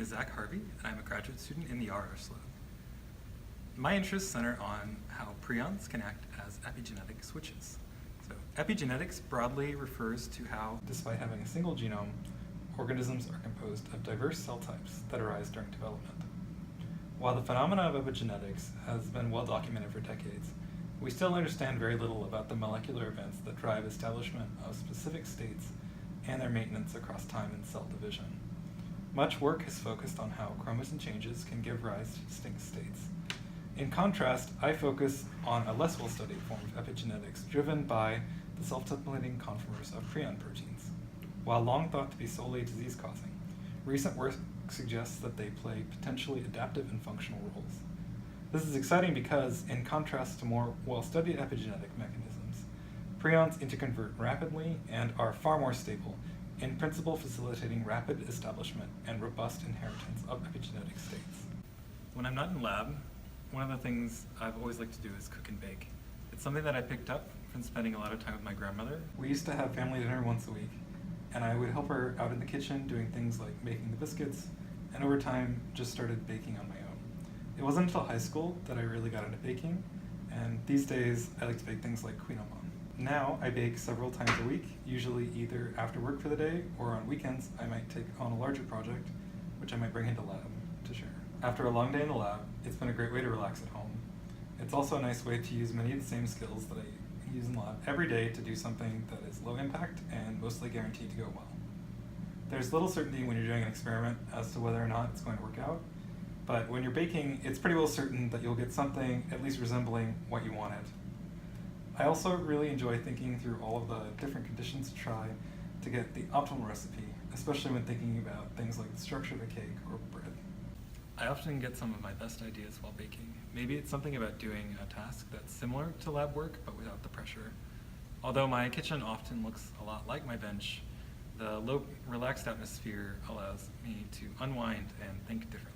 is Zach Harvey, and I'm a graduate student in the RS Lab. My interests center on how prions can act as epigenetic switches. So epigenetics broadly refers to how, despite having a single genome, organisms are composed of diverse cell types that arise during development. While the phenomena of epigenetics has been well documented for decades, we still understand very little about the molecular events that drive establishment of specific states and their maintenance across time and cell division. Much work has focused on how chromatin changes can give rise to distinct states. In contrast, I focus on a less well-studied form of epigenetics driven by the self-duplicating conformers of prion proteins. While long thought to be solely disease-causing, recent work suggests that they play potentially adaptive and functional roles. This is exciting because, in contrast to more well-studied epigenetic mechanisms, prions interconvert rapidly and are far more stable, in principle facilitating rapid establishment and robust inheritance of epigenetic states. When I'm not in lab, one of the things I've always liked to do is cook and bake. It's something that I picked up from spending a lot of time with my grandmother. We used to have family dinner once a week, and I would help her out in the kitchen doing things like making the biscuits, and over time just started baking on my own. It wasn't until high school that I really got into baking, and these days I like to bake things like kouign-amann. Now I bake several times a week, usually either after work for the day or on weekends I might take on a larger project, which I might bring into lab to share. After a long day in the lab, it's been a great way to relax at home. It's also a nice way to use many of the same skills that I use in lab every day to do something that is low impact and mostly guaranteed to go well. There's little certainty when you're doing an experiment as to whether or not it's going to work out, but when you're baking, it's pretty well certain that you'll get something at least resembling what you wanted. I also really enjoy thinking through all of the different conditions to try to get the optimal recipe, especially when thinking about things like the structure of a cake or bread. I often get some of my best ideas while baking. Maybe it's something about doing a task that's similar to lab work, but without the pressure. Although my kitchen often looks a lot like my bench, the low, relaxed atmosphere allows me to unwind and think differently.